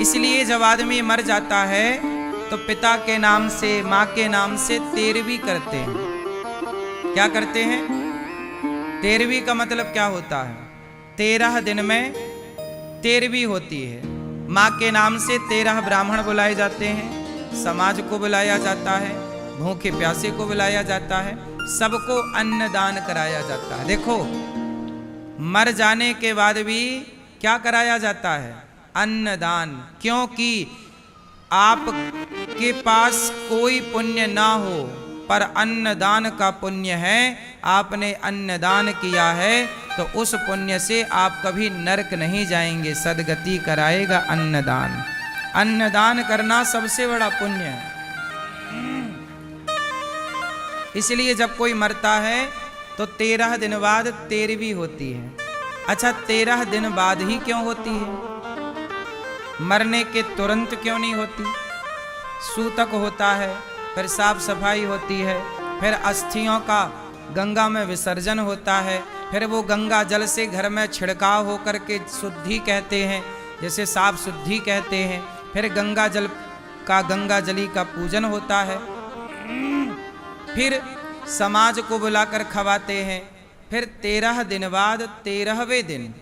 इसलिए जब आदमी मर जाता है तो पिता के नाम से, माँ के नाम से तेरहवीं करते हैं। क्या करते हैं? तेरहवीं का मतलब क्या होता है? 13 दिन में तेरहवीं होती है। माँ के नाम से 13 ब्राह्मण बुलाए जाते हैं, समाज को बुलाया जाता है, भूखे प्यासे को बुलाया जाता है, सबको अन्नदान कराया जाता है। देखो, मर जाने के बाद भी क्या कराया जाता है? अन्नदान। क्योंकि आपके पास कोई पुण्य ना हो पर अन्नदान का पुण्य है, आपने अन्नदान किया है तो उस पुण्य से आप कभी नरक नहीं जाएंगे, सदगति कराएगा अन्नदान। अन्नदान करना सबसे बड़ा पुण्य है। इसलिए जब कोई मरता है तो 13 दिन बाद तेरहवीं होती है। अच्छा, 13 दिन बाद ही क्यों होती है? मरने के तुरंत क्यों नहीं होती? सूतक होता है, फिर साफ सफाई होती है, फिर अस्थियों का गंगा में विसर्जन होता है, फिर वो गंगा जल से घर में छिड़काव होकर के शुद्धि कहते हैं, जैसे साफ शुद्धि कहते हैं। फिर गंगा जल का, गंगा जली का पूजन होता है, फिर समाज को बुलाकर खवाते हैं। फिर 13 दिन बाद 13वें दिन,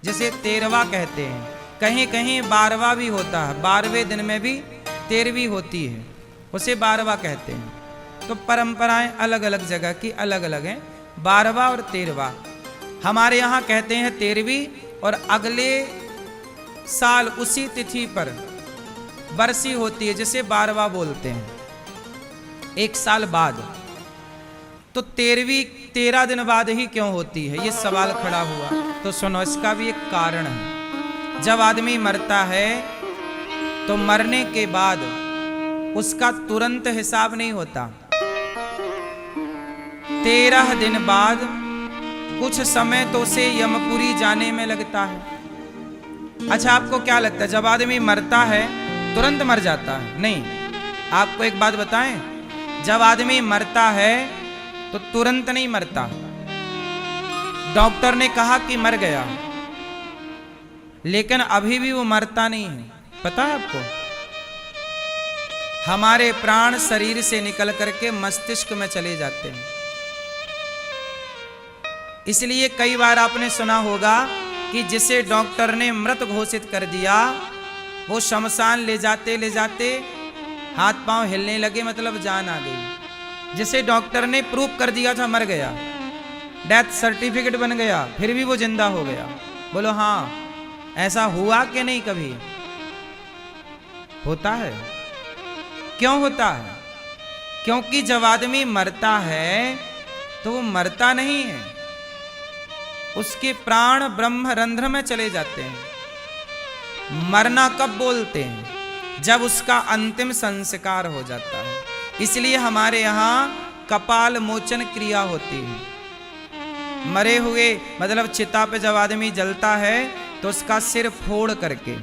जिसे 13वां कहते हैं, कहीं कहीं 12वां भी होता है, 12वें दिन में भी 13वीं होती है, उसे 12वां कहते हैं। तो परंपराएं अलग अलग जगह की अलग अलग हैं, 12वां और 13वां। हमारे यहाँ कहते हैं 13वीं, और अगले साल उसी तिथि पर बरसी होती है, जिसे 12वां बोलते हैं, एक साल बाद। तो 13वीं 13 दिन बाद ही क्यों होती है, ये सवाल खड़ा हुआ। तो सुनो, इसका भी एक कारण है। जब आदमी मरता है तो मरने के बाद उसका तुरंत हिसाब नहीं होता। 13 दिन बाद कुछ समय तो उसे यमपुरी जाने में लगता है। अच्छा, आपको क्या लगता है जब आदमी मरता है तुरंत मर जाता है? नहीं। आपको एक बात बताएं, जब आदमी मरता है तो तुरंत नहीं मरता। डॉक्टर ने कहा कि मर गया, लेकिन अभी भी वो मरता नहीं है। पता है आपको? हमारे प्राण शरीर से निकल करके मस्तिष्क में चले जाते हैं। इसलिए कई बार आपने सुना होगा कि जिसे डॉक्टर ने मृत घोषित कर दिया, वो शमशान ले जाते हाथ पांव हिलने लगे, मतलब जान आ गई। जिसे डॉक्टर ने प्रूफ कर दिया था मर गया, डेथ सर्टिफिकेट बन गया, फिर भी वो जिंदा हो गया। बोलो हाँ, ऐसा हुआ कि नहीं? कभी होता है। क्यों होता है? क्योंकि जब आदमी मरता है तो वो मरता नहीं है, उसके प्राण ब्रह्म रंध्र में चले जाते हैं। मरना कब बोलते हैं? जब उसका अंतिम संस्कार हो जाता है। इसलिए हमारे यहाँ कपाल मोचन क्रिया होती है। मरे हुए, मतलब चिता पे जब आदमी जलता है तो उसका सिर फोड़ करके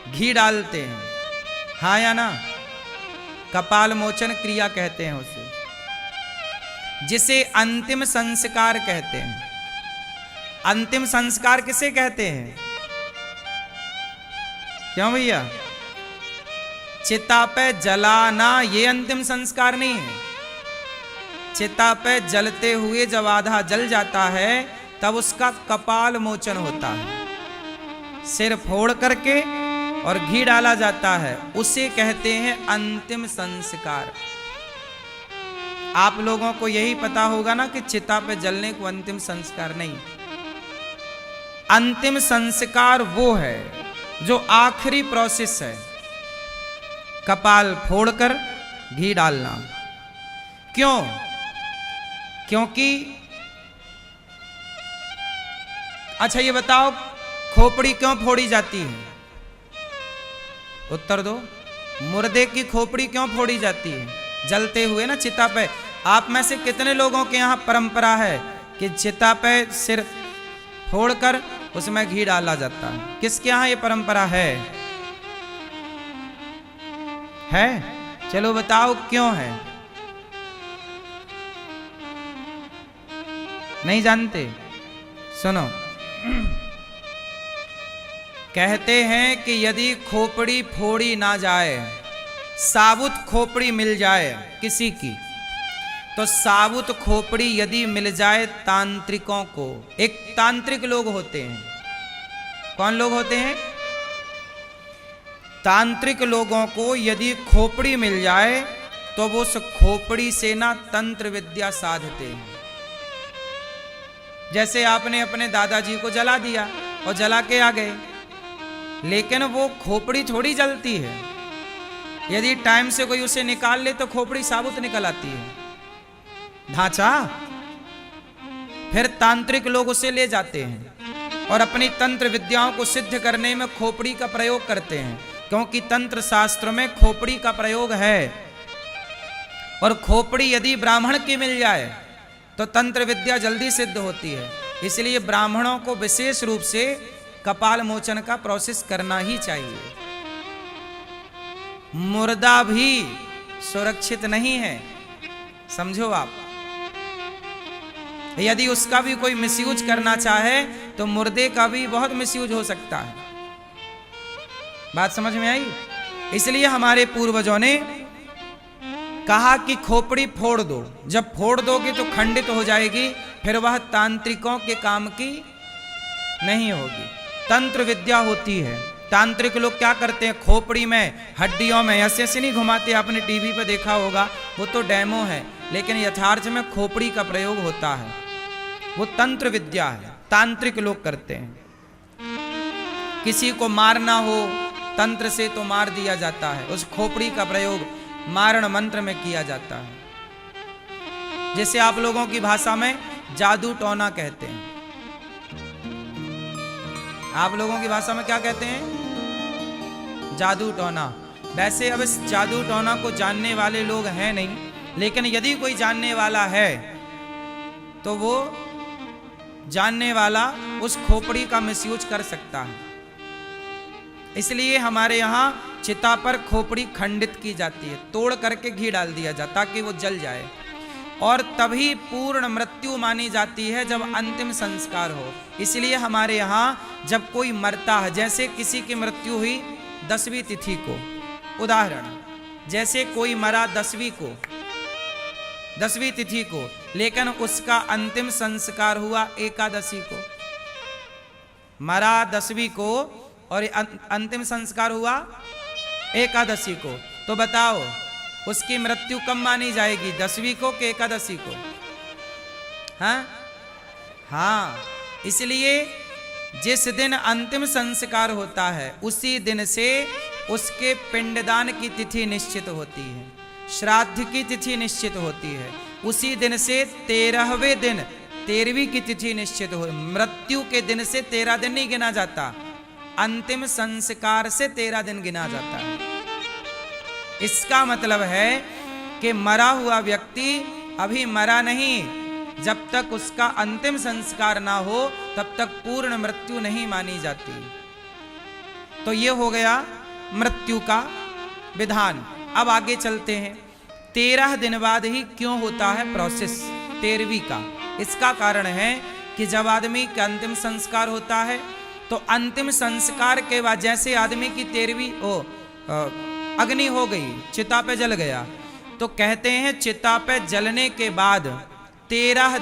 घी डालते हैं, हाँ या ना? कपाल मोचन क्रिया कहते हैं उसे, जिसे अंतिम संस्कार कहते हैं। अंतिम संस्कार किसे कहते हैं? क्यों भैया? चिता पे जलाना ये अंतिम संस्कार नहीं है। चिता पे जलते हुए जब आधा जल जाता है तब उसका कपाल मोचन होता है, सिर फोड़ करके और घी डाला जाता है, उसे कहते हैं अंतिम संस्कार। आप लोगों को यही पता होगा ना कि चिता पे जलने को अंतिम संस्कार नहीं। अंतिम संस्कार वो है जो आखिरी प्रोसेस है, कपाल फोड़कर घी डालना। क्यों? क्योंकि अच्छा ये बताओ, खोपड़ी क्यों फोड़ी जाती है? उत्तर दो। मुर्दे की खोपड़ी क्यों फोड़ी जाती है? जलते हुए ना चिता पे। आप में से कितने लोगों के यहाँ परंपरा है कि चिता पे सिर फोड़कर उसमें घी डाला जाता है? किसके यहाँ ये परंपरा है? चलो बताओ क्यों है? नहीं जानते? सुनो, कहते हैं कि यदि खोपड़ी फोड़ी ना जाए, साबुत खोपड़ी मिल जाए किसी की, तो साबुत खोपड़ी यदि मिल जाए तांत्रिकों को, एक तांत्रिक लोग होते हैं। कौन लोग होते हैं? तांत्रिक लोगों को यदि खोपड़ी मिल जाए तो वो उस खोपड़ी से ना तंत्र विद्या साधते हैं। जैसे आपने अपने दादाजी को जला दिया और जला के आ गए, लेकिन वो खोपड़ी थोड़ी जलती है। यदि टाइम से कोई उसे निकाल ले तो खोपड़ी साबुत निकल आती है, ढांचा। फिर तांत्रिक लोग उसे ले जाते हैं और अपनी तंत्र विद्याओं को सिद्ध करने में खोपड़ी का प्रयोग करते हैं, क्योंकि तंत्र शास्त्र में खोपड़ी का प्रयोग है। और खोपड़ी यदि ब्राह्मण की मिल जाए तो तंत्र विद्या जल्दी सिद्ध होती है। इसलिए ब्राह्मणों को विशेष रूप से कपाल मोचन का प्रोसेस करना ही चाहिए। मुर्दा भी सुरक्षित नहीं है, समझो आप। यदि उसका भी कोई मिसयूज करना चाहे तो मुर्दे का भी बहुत मिसयूज हो सकता है। बात समझ में आई? इसलिए हमारे पूर्वजों ने कहा कि खोपड़ी फोड़ दो। जब फोड़ दोगे तो खंडित हो जाएगी, फिर वह तांत्रिकों के काम की नहीं होगी। तंत्र विद्या होती है। तांत्रिक लोग क्या करते हैं, खोपड़ी में हड्डियों में ऐसे ऐसे नहीं घुमाते। आपने टीवी पे देखा होगा, वो तो डेमो है, लेकिन यथार्थ में खोपड़ी का प्रयोग होता है। वो तंत्र विद्या है, तांत्रिक लोग करते हैं। किसी को मारना हो तंत्र से तो मार दिया जाता है, उस खोपड़ी का प्रयोग मारण मंत्र में किया जाता है। जैसे आप लोगों की भाषा में जादू टोना कहते हैं। आप लोगों की भाषा में क्या कहते हैं? जादू टोना। वैसे अब इस जादू टोना को जानने वाले लोग हैं नहीं, लेकिन यदि कोई जानने वाला है तो वो जानने वाला उस खोपड़ी का मिसयूज कर सकता है। इसलिए हमारे यहाँ चिता पर खोपड़ी खंडित की जाती है, तोड़ करके घी डाल दिया जाता ताकि वो जल जाए। और तभी पूर्ण मृत्यु मानी जाती है जब अंतिम संस्कार हो। इसलिए हमारे यहाँ जब कोई मरता है, जैसे किसी की मृत्यु हुई 10वीं तिथि को, उदाहरण जैसे कोई मरा 10वीं तिथि को, लेकिन उसका अंतिम संस्कार हुआ एकादशी को। मरा 10वीं को और अंतिम संस्कार हुआ एकादशी को, तो बताओ उसकी मृत्यु कब मानी जाएगी, 10वीं को कि एकादशी को? हाँ, इसलिए जिस दिन अंतिम संस्कार होता है उसी दिन से उसके पिंडदान की तिथि निश्चित होती है, श्राद्ध की तिथि निश्चित होती है। उसी दिन से 13वें दिन 13वीं की तिथि निश्चित हो। मृत्यु के दिन से 13 दिन नहीं गिना जाता, अंतिम संस्कार से 13 दिन गिना जाता है। इसका मतलब है कि मरा हुआ व्यक्ति अभी मरा नहीं, जब तक उसका अंतिम संस्कार ना हो तब तक पूर्ण मृत्यु नहीं मानी जाती। तो ये हो गया मृत्यु का विधान। अब आगे चलते हैं। 13 दिन बाद ही क्यों होता है प्रोसेस 13वीं का? इसका कारण है कि जब आदमी का अंतिम संस्कार होता है तो अंतिम संस्कार के बाद जैसे आदमी की 13वीं अग्नि हो गई, चिता पे जल गया, तो कहते हैं चिता पे जलने के बाद 13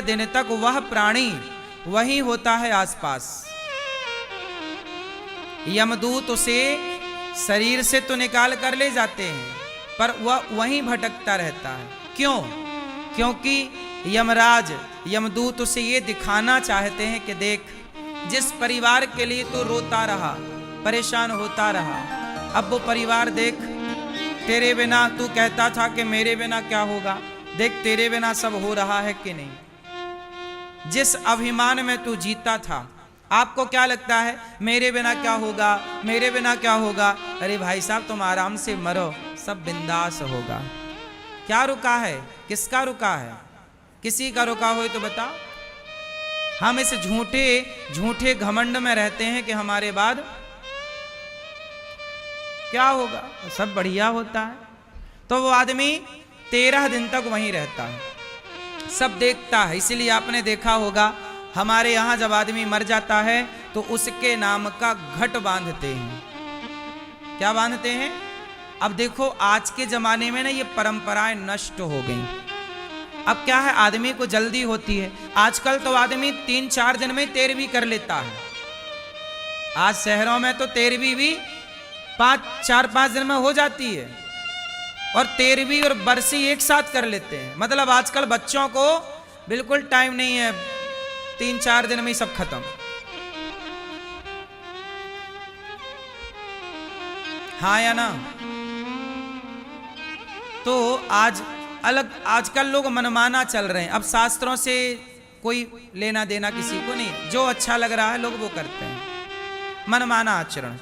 दिन तक वह प्राणी वही होता है आसपास। यमदूत उसे शरीर से तो निकाल कर ले जाते हैं, पर वह वहीं भटकता रहता है। क्यों? क्योंकि यमराज यमदूत उसे ये दिखाना चाहते हैं कि देख, जिस परिवार के लिए तो रोता रहा, परेशान होता रहा, अब वो परिवार देख, तेरे बिना तू कहता था कि मेरे बिना क्या होगा, देख तेरे बिना सब हो रहा है कि नहीं। जिस अभिमान में तू जीता था, आपको क्या लगता है मेरे बिना क्या होगा, मेरे बिना क्या होगा? अरे भाई साहब, तुम आराम से मरो, सब बिंदास होगा। क्या रुका है? किसका रुका है? किसी का रुका हो तो बताओ। हम इस झूठे घमंड में रहते हैं कि हमारे बाद क्या होगा, सब बढ़िया होता है। तो वो आदमी 13 दिन तक वहीं रहता है, सब देखता है। इसीलिए आपने देखा होगा हमारे यहाँ जब आदमी मर जाता है तो उसके नाम का घट बांधते हैं। क्या बांधते हैं? अब देखो आज के जमाने में ना ये परंपराएं नष्ट हो गई। अब क्या है, आदमी को जल्दी होती है। आजकल तो आदमी 3-4 दिन में 13वीं कर लेता है। आज शहरों में तो 13वीं भी 4-5 दिन में हो जाती है, और 13वीं और बरसी एक साथ कर लेते हैं। मतलब आजकल बच्चों को बिल्कुल टाइम नहीं है, 3-4 दिन में ही सब खत्म। हाँ या ना? तो आज अलग, आजकल लोग मनमाना चल रहे हैं। अब शास्त्रों से कोई लेना देना किसी को नहीं, जो अच्छा लग रहा है लोग वो करते हैं, मनमाना आचरण।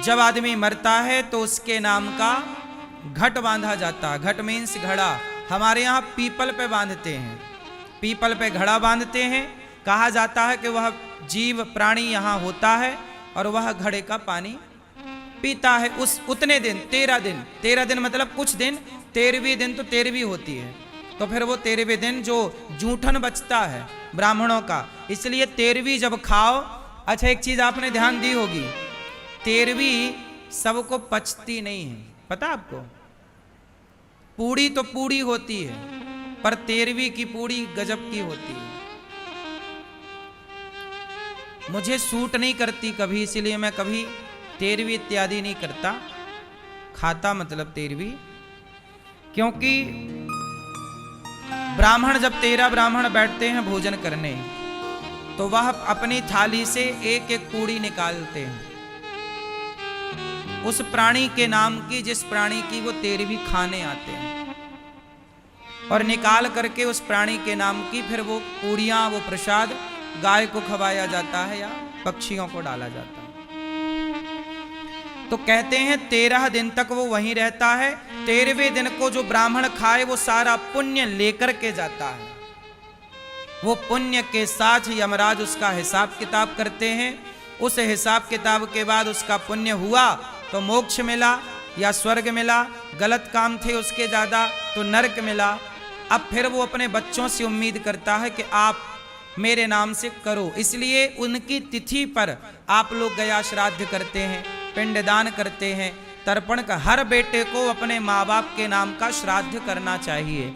जब आदमी मरता है तो उसके नाम का घट बांधा जाता है। घट मीन्स घड़ा। हमारे यहाँ पीपल पे बांधते हैं, पीपल पे घड़ा बांधते हैं। कहा जाता है कि वह जीव प्राणी यहाँ होता है और वह घड़े का पानी पीता है। उस उतने दिन 13 दिन मतलब कुछ दिन, 13वीं दिन तो 13वीं होती है, तो फिर वो 13वें दिन जो जूठन बचता है ब्राह्मणों का, इसलिए 13वीं जब खाओ। अच्छा एक चीज आपने ध्यान दी होगी, 13वीं सबको पचती नहीं है, पता आपको? पूड़ी तो पूड़ी होती है, पर 13वीं की पूड़ी गजब की होती है। मुझे सूट नहीं करती कभी, इसीलिए मैं कभी 13वीं इत्यादि नहीं करता, खाता मतलब 13वीं। क्योंकि ब्राह्मण, जब 13 ब्राह्मण बैठते हैं भोजन करने, तो वह अपनी थाली से एक एक पूड़ी निकालते हैं उस प्राणी के नाम की, जिस प्राणी की वो 13वीं खाने आते हैं, और निकाल करके उस प्राणी के नाम की फिर वो पूड़ियां, वो प्रसाद गाय को खवाया जाता है या पक्षियों को डाला जाता है। तो कहते हैं 13 दिन तक वो वहीं रहता है। 13वें दिन को जो ब्राह्मण खाए वो सारा पुण्य लेकर के जाता है। वो पुण्य के साथ यमराज उसका हिसाब किताब करते हैं। उस हिसाब किताब के बाद उसका पुण्य हुआ तो मोक्ष मिला या स्वर्ग मिला, गलत काम थे उसके ज़्यादा तो नरक मिला। अब फिर वो अपने बच्चों से उम्मीद करता है कि आप मेरे नाम से करो, इसलिए उनकी तिथि पर आप लोग गया श्राद्ध करते हैं, पिंडदान करते हैं, तर्पण का। हर बेटे को अपने माँ बाप के नाम का श्राद्ध करना चाहिए।